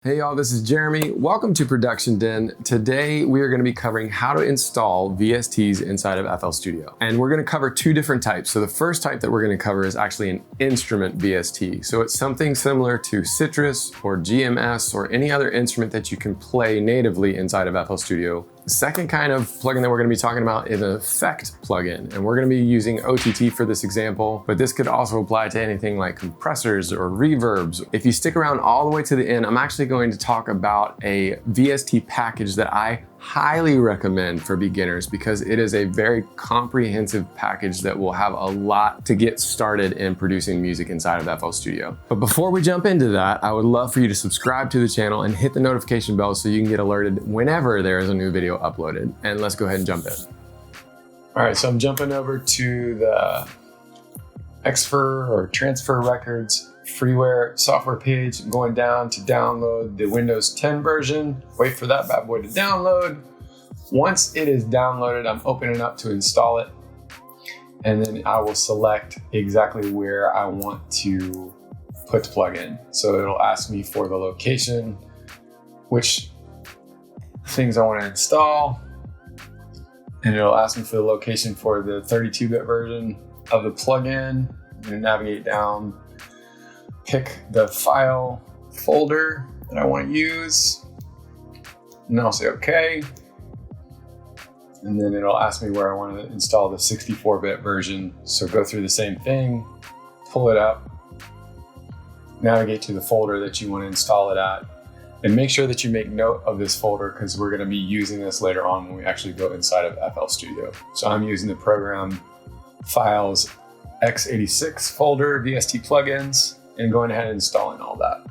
Hey y'all, this is Jeremy. Welcome to Production Den. Today we are going to be covering how to install VSTs inside of FL Studio. And we're going to cover two different types. So the first type that we're going to cover is actually an instrument VST. So it's something similar to Citrus or GMS or any other instrument that you can play natively inside of FL Studio. The second kind of plugin that we're going to be talking about is an effect plugin, and we're going to be using OTT for this example, but this could also apply to anything like compressors or reverbs. If you stick around all the way to the end, I'm actually going to talk about a VST package that I highly recommend for beginners because it is a very comprehensive package that will have a lot to get started in producing music inside of FL Studio. But before we jump into that, I would love for you to subscribe to the channel and hit the notification bell so you can get alerted whenever there is a new video uploaded. And let's go ahead and jump in. All right, so I'm jumping over to the Xfer or Xfer Records freeware software page, going down to download the Windows 10 version, wait for that bad boy to download. Once it is downloaded, I'm opening up to install it. And then I will select exactly where I want to put the plugin. So it'll ask me for the location, which things I want to install. And it'll ask me for the location for the 32-bit version of the plugin. I'm going to navigate down, pick the file folder that I want to use, and then I'll say OK. And then it'll ask me where I want to install the 64-bit version. So go through the same thing, pull it up, navigate to the folder that you want to install it at, and make sure that you make note of this folder because we're going to be using this later on when we actually go inside of FL Studio. So I'm using the program files x86 folder, VST plugins, and going ahead and installing all that.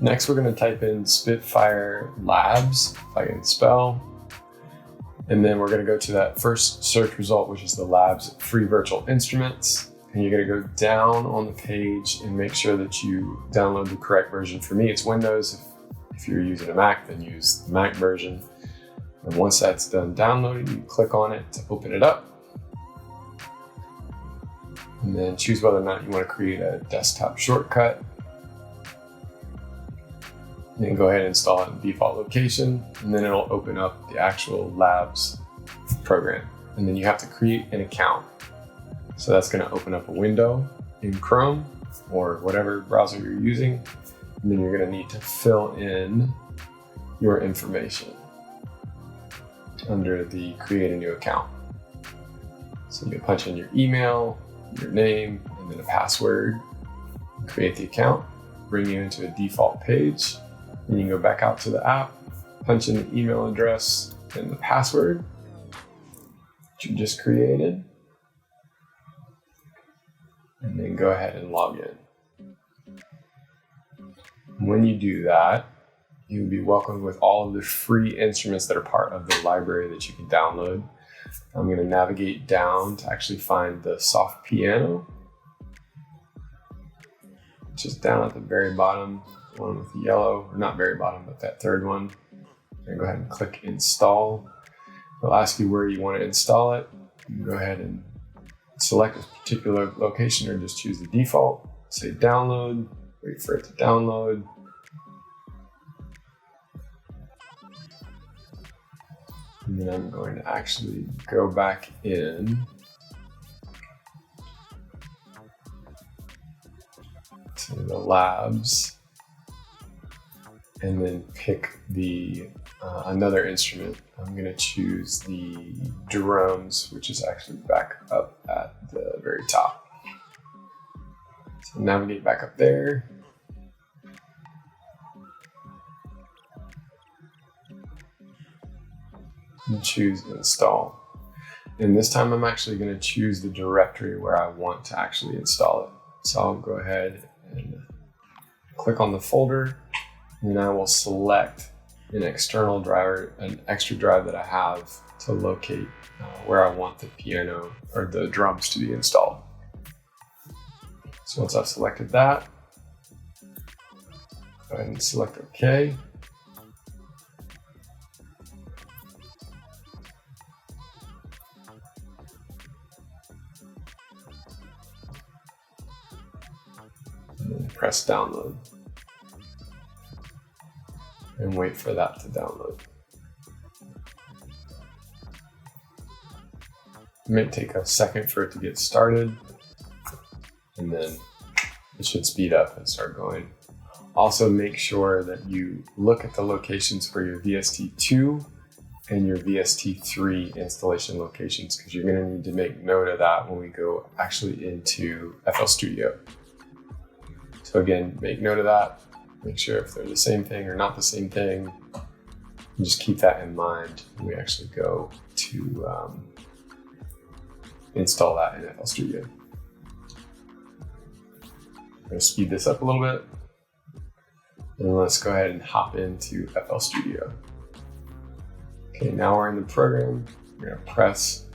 Next, we're going to type in Spitfire Labs, if I can spell. And then we're going to go to that first search result, which is the Labs free virtual instruments. And you're going to go down on the page and make sure that you download the correct version. For me, it's Windows. If you're using a Mac, then use the Mac version. And once that's done downloading, you click on it to open it up. And then choose whether or not you want to create a desktop shortcut. And then go ahead and install it in default location. And then it'll open up the actual Labs program. And then you have to create an account. So that's going to open up a window in Chrome or whatever browser you're using. And then you're going to need to fill in your information under the create a new account. So you punch in your email, your name, and then a password, create the account, bring you into a default page. Then you can go back out to the app, punch in the email address and the password that you just created, and then go ahead and log in. When you do that, you'll be welcomed with all of the free instruments that are part of the library that you can download. I'm going to navigate down to actually find the soft piano, which is down at the very bottom, the one with the yellow, or not very bottom, but that third one. And go ahead and click install. It'll ask you where you want to install it. You can go ahead and select a particular location or just choose the default. Say download, wait for it to download. And then I'm going to actually go back in to the Labs and then pick the another instrument. I'm going to choose the drums, which is actually back up at the very top. So navigate back up there. And choose install. And this time I'm actually going to choose the directory where I want to actually install it. So I'll go ahead and click on the folder, and then I will select an external driver, an extra drive that I have to locate where I want the piano or the drums to be installed. So once I've selected that, go ahead and select OK. And then press download. and wait for that to download. It may take a second for it to get started, and then it should speed up and start going. Also, make sure that you look at the locations for your VST2 and your VST3 installation locations, because you're going to need to make note of that when we go actually into FL Studio. So again, make note of that. Make sure if they're the same thing or not the same thing. And just keep that in mind when we actually go to install that in FL Studio. I'm going to speed this up a little bit. And let's go ahead and hop into FL Studio. Okay, now we're in the program. We're going to press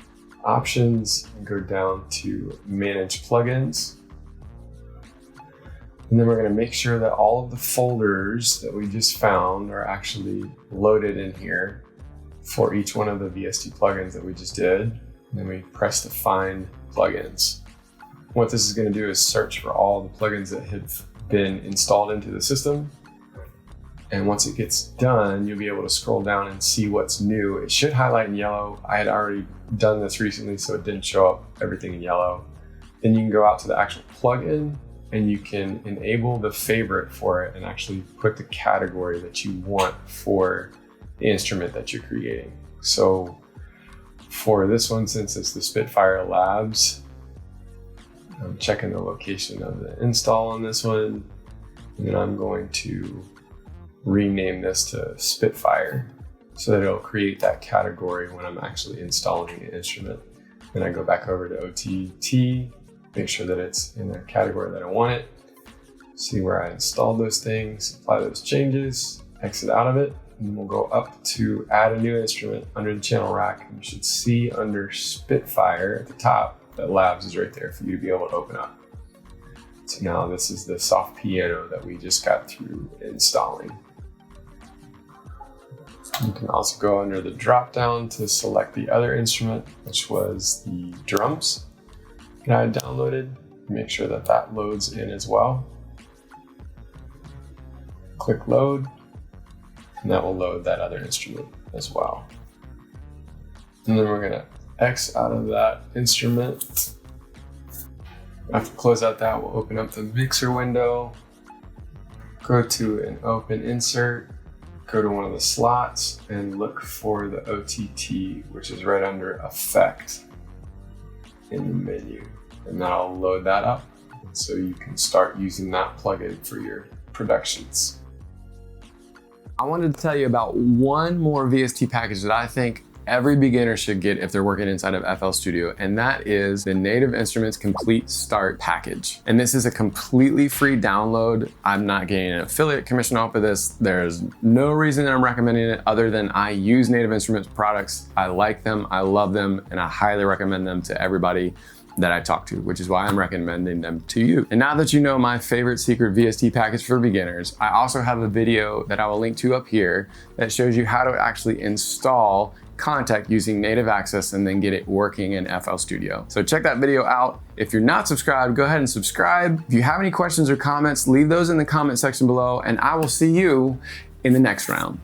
Options and go down to Manage Plugins. And then we're going to make sure that all of the folders that we just found are actually loaded in here for each one of the VST plugins that we just did. And then we press the Find Plugins. What this is going to do is search for all the plugins that have been installed into the system. And once it gets done, you'll be able to scroll down and see what's new. It should highlight in yellow. I had already done this recently, so it didn't show up everything in yellow. Then you can go out to the actual plugin and you can enable the favorite for it and actually put the category that you want for the instrument that you're creating. So for this one, since it's the Spitfire Labs, I'm checking the location of the install on this one. And then I'm going to rename this to Spitfire so that it'll create that category when I'm actually installing an instrument. Then I go back over to OTT, make sure that it's in the category that I want it, see where I installed those things, apply those changes, exit out of it, and we'll go up to add a new instrument under the channel rack. And you should see under Spitfire at the top that Labs is right there for you to be able to open up. So now this is the soft piano that we just got through installing. You can also go under the drop down to select the other instrument, which was the drums that I had downloaded. Make sure that that loads in as well. Click load, and that will load that other instrument as well. And then we're gonna X out of that instrument. After close out that, we'll open up the mixer window, go to an open insert, go to one of the slots and look for the OTT, which is right under Effect in the menu. And that'll load that up. And so you can start using that plugin for your productions. I wanted to tell you about one more VST package that I think every beginner should get if they're working inside of FL Studio, and that is the Native Instruments Complete Start package. And this is a completely free download. I'm not getting an affiliate commission off of this. There's no reason that I'm recommending it other than I use Native Instruments products. I like them, I love them, and I highly recommend them to everybody that I talk to, which is why I'm recommending them to you. And now that you know my favorite secret VST package for beginners, I also have a video that I will link to up here that shows you how to actually install Contact using native access and then get it working in FL Studio. So check that video out. If you're not subscribed, go ahead and subscribe. If you have any questions or comments, leave those in the comment section below, and I will see you in the next round.